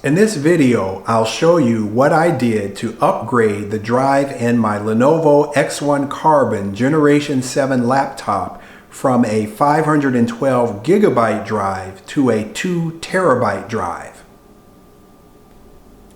In this video, I'll show you what I did to upgrade the drive in my Lenovo X1 Carbon Generation 7 laptop from a 512 gigabyte drive to a 2 terabyte drive.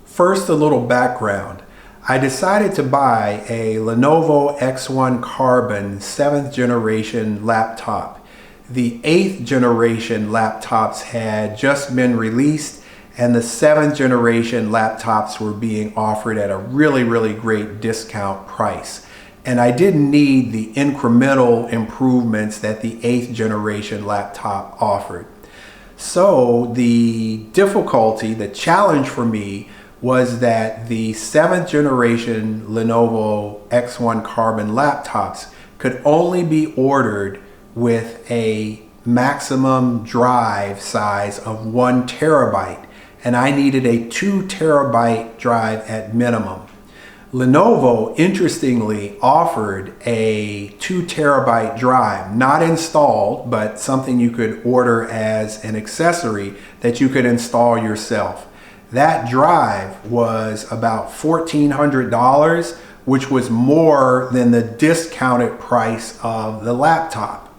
First, a little background. I decided to buy a Lenovo X1 Carbon 7th generation laptop. The 8th generation laptops had just been released, and the 7th generation laptops were being offered at a really great discount price. And I didn't need the incremental improvements that the 8th generation laptop offered. So the difficulty, the challenge for me was that the 7th generation Lenovo X1 Carbon laptops could only be ordered with a maximum drive size of 1 terabyte. And I needed a 2 terabyte drive at minimum. Lenovo, interestingly, offered a 2 terabyte drive, not installed, but something you could order as an accessory that you could install yourself. That drive was about $1,400, which was more than the discounted price of the laptop.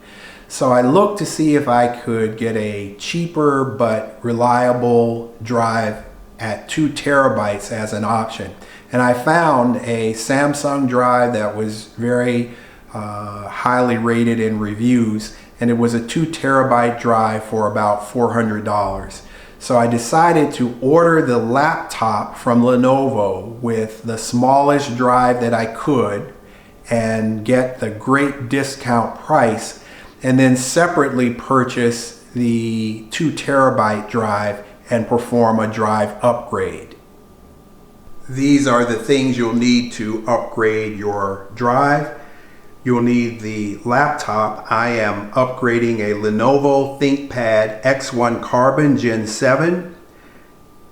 So I looked to see if I could get a cheaper but reliable drive at 2 terabytes as an option. And I found a Samsung drive that was very highly rated in reviews, and it was a 2 terabyte drive for about $400. So I decided to order the laptop from Lenovo with the smallest drive that I could and get the great discount price, and then separately purchase the 2 terabyte drive and perform a drive upgrade. These are the things you'll need to upgrade your drive. You'll need the laptop. I am upgrading a Lenovo ThinkPad X1 Carbon Gen 7,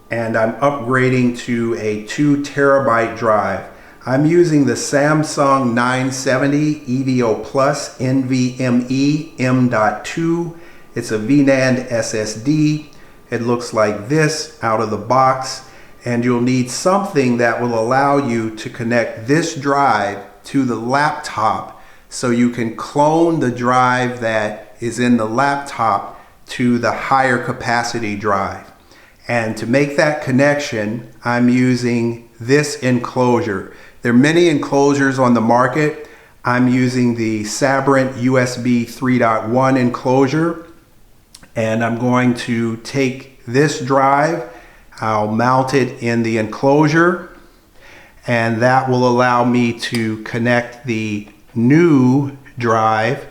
and I'm upgrading to a 2 terabyte drive. I'm using the Samsung 970 EVO Plus NVMe M.2. It's a VNAND SSD. It looks like this out of the box, and you'll need something that will allow you to connect this drive to the laptop so you can clone the drive that is in the laptop to the higher capacity drive. And to make that connection, I'm using this enclosure. There are many enclosures on the market. I'm using the Sabrent USB 3.1 enclosure, and I'm going to take this drive, I'll mount it in the enclosure, and that will allow me to connect the new drive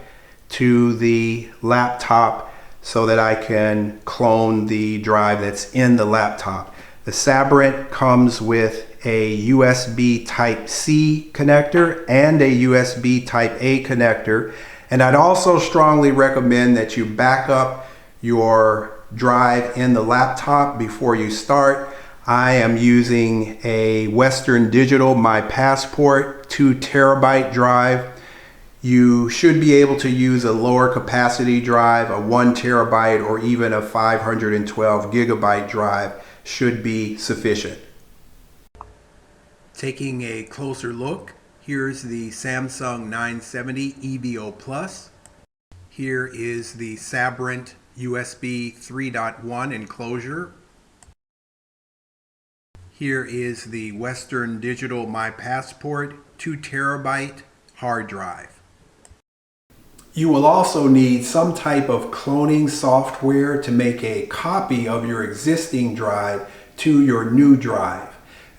to the laptop so that I can clone the drive that's in the laptop. The Sabrent comes with a USB Type-C connector and a USB Type-A connector, and I'd also strongly recommend that you back up your drive in the laptop before you start. I am using a Western Digital My Passport 2 terabyte drive. You should be able to use a lower capacity drive, a 1 terabyte or even a 512 gigabyte drive should be sufficient. Taking a closer look, here's the Samsung 970 EVO Plus. Here is the Sabrent USB 3.1 enclosure. Here is the Western Digital My Passport 2 terabyte hard drive. You will also need some type of cloning software to make a copy of your existing drive to your new drive.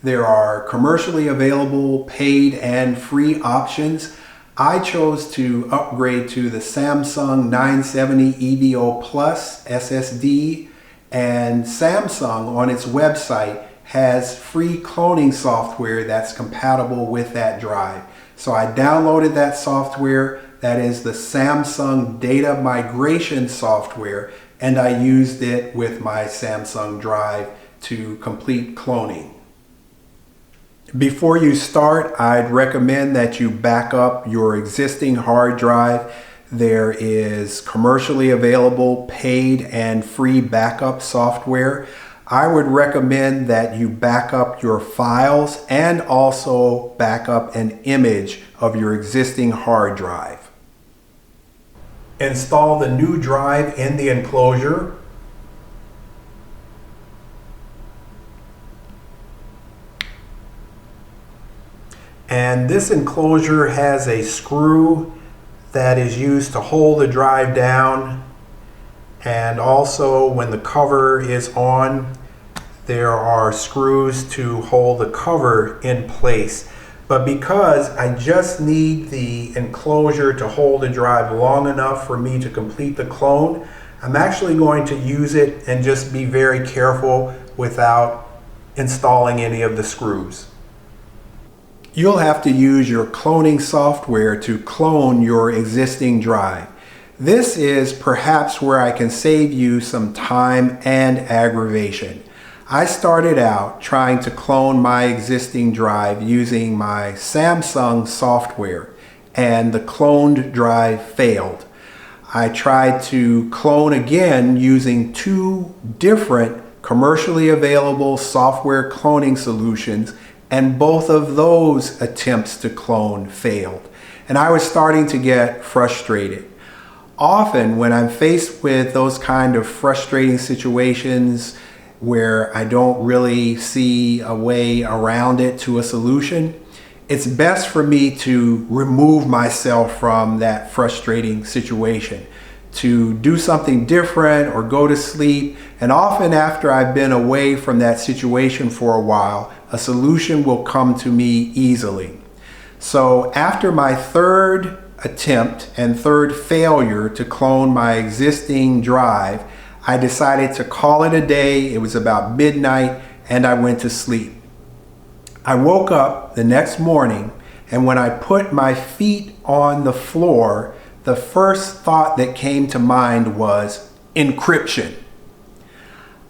There are commercially available paid and free options. I chose to upgrade to the Samsung 970 EVO Plus SSD, and Samsung on its website has free cloning software that's compatible with that drive. So I downloaded that software. That is the Samsung Data Migration software, and I used it with my Samsung drive to complete cloning. Before you start, I'd recommend that you back up your existing hard drive. There is commercially available paid and free backup software. I would recommend that you back up your files and also back up an image of your existing hard drive. Install the new drive in the enclosure. And this enclosure has a screw that is used to hold the drive down, and also when the cover is on, there are screws to hold the cover in place. But because I just need the enclosure to hold the drive long enough for me to complete the clone, I'm actually going to use it and just be very careful without installing any of the screws. You'll have to use your cloning software to clone your existing drive. This is perhaps where I can save you some time and aggravation. I started out trying to clone my existing drive using my Samsung software, and the cloned drive failed. I tried to clone again using two different commercially available software cloning solutions, and both of those attempts to clone failed. And I was starting to get frustrated. Often when I'm faced with those kind of frustrating situations where I don't really see a way around it to a solution, it's best for me to remove myself from that frustrating situation, to do something different or go to sleep. And often after I've been away from that situation for a while, a solution will come to me easily. So after my third attempt and third failure to clone my existing drive, I decided to call it a day. It was about midnight and I went to sleep. I woke up the next morning, and when I put my feet on the floor, the first thought that came to mind was encryption.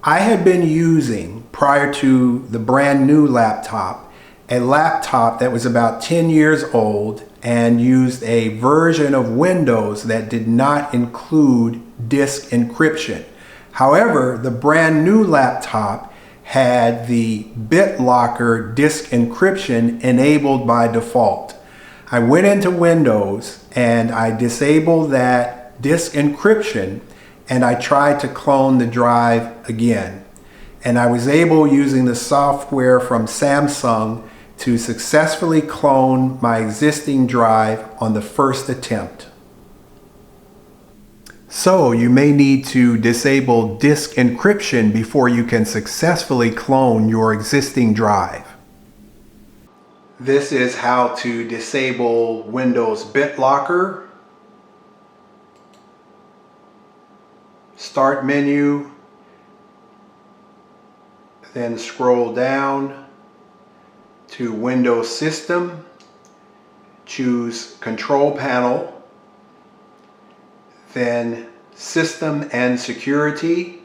I had been using, prior to the brand new laptop, a laptop that was about 10 years old and used a version of Windows that did not include disk encryption. However, the brand new laptop had the BitLocker disk encryption enabled by default. I went into Windows and I disabled that disk encryption, and I tried to clone the drive again. And I was able, using the software from Samsung, to successfully clone my existing drive on the first attempt. So you may need to disable disk encryption before you can successfully clone your existing drive. This is how to disable Windows BitLocker. Start menu, then scroll down to Windows System, choose Control Panel, then System and Security,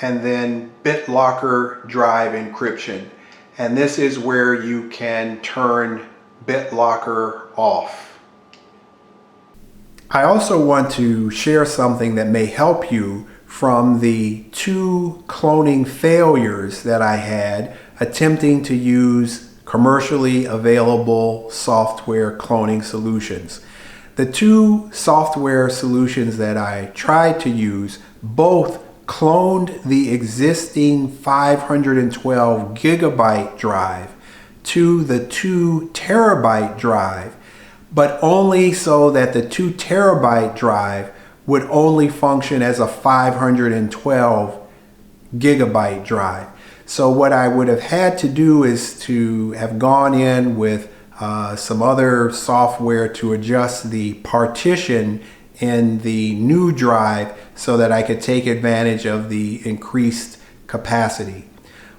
and then BitLocker Drive Encryption. And this is where you can turn BitLocker off. I also want to share something that may help you from the two cloning failures that I had attempting to use commercially available software cloning solutions. The two software solutions that I tried to use both cloned the existing 512 gigabyte drive to the 2 terabyte drive, but only so that the 2 terabyte drive would only function as a 512 gigabyte drive. So what I would have had to do is to have gone in with some other software to adjust the partition in the new drive so that I could take advantage of the increased capacity.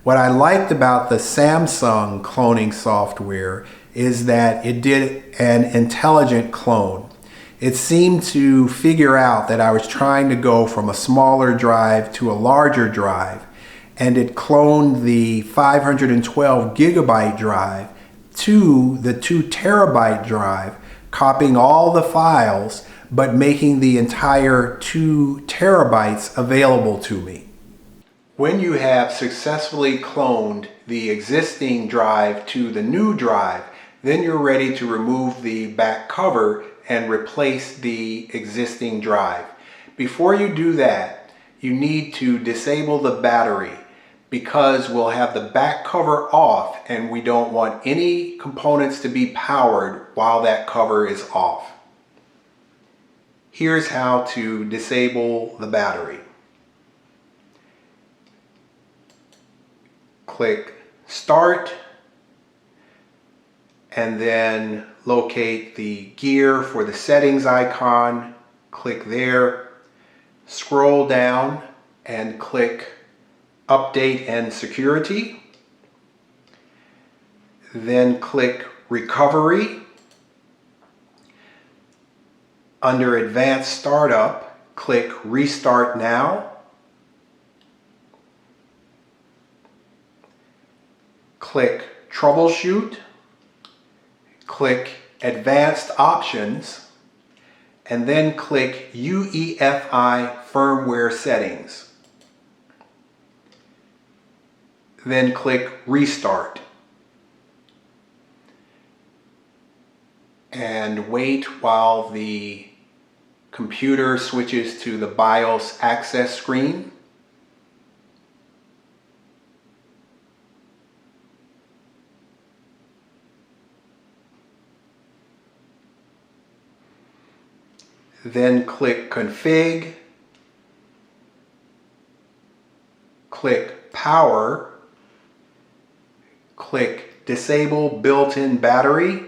What I liked about the Samsung cloning software is that it did an intelligent clone. It seemed to figure out that I was trying to go from a smaller drive to a larger drive, and it cloned the 512 gigabyte drive to the 2 terabyte drive, copying all the files but making the entire 2 terabytes available to me. When you have successfully cloned the existing drive to the new drive, then you're ready to remove the back cover and replace the existing drive. Before you do that, you need to disable the battery because we'll have the back cover off and we don't want any components to be powered while that cover is off. Here's how to disable the battery. Click Start and then locate the gear for the settings icon. Click there, scroll down and click Update and Security. Then click Recovery. Under Advanced Startup, click Restart Now. Click Troubleshoot. Click Advanced Options. And then click UEFI Firmware Settings. Then click Restart. And wait while the computer switches to the BIOS access screen. Then click Config, click Power, click Disable Built-in Battery.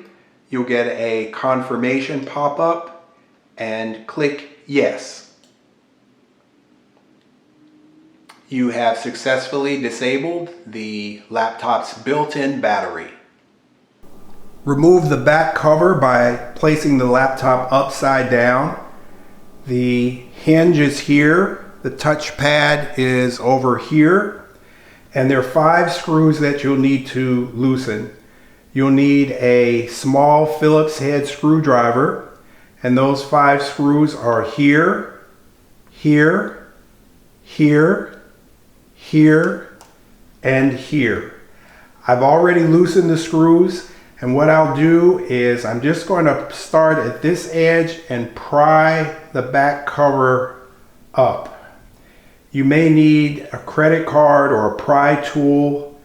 You'll get a confirmation pop-up and click Yes. You have successfully disabled the laptop's built-in battery. Remove the back cover by placing the laptop upside down. The hinge is here, the touchpad is over here, and there are 5 screws that you'll need to loosen. You'll need a small Phillips head screwdriver, and those 5 screws are here, here, here, here, and here. I've already loosened the screws. And what I'll do is I'm just going to start at this edge and pry the back cover up. You may need a credit card or a pry tool.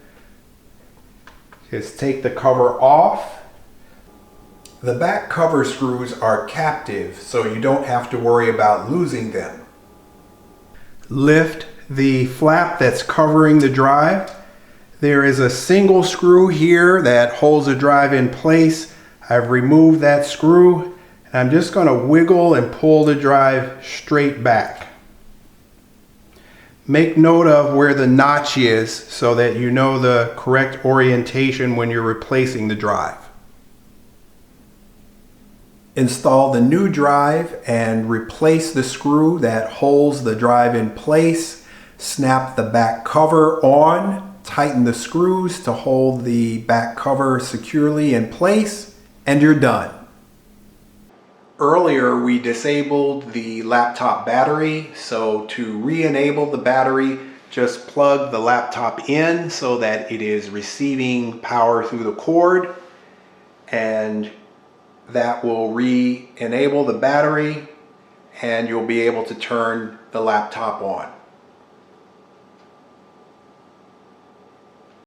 Just take the cover off. The back cover screws are captive, so you don't have to worry about losing them. Lift the flap that's covering the drive. There is a single screw here that holds the drive in place. I've removed that screw and I'm just going to wiggle and pull the drive straight back. Make note of where the notch is so that you know the correct orientation when you're replacing the drive. Install the new drive and replace the screw that holds the drive in place. Snap the back cover on. Tighten the screws to hold the back cover securely in place, and you're done. Earlier we disabled the laptop battery, so to re-enable the battery, just plug the laptop in so that it is receiving power through the cord, and that will re-enable the battery and you'll be able to turn the laptop on.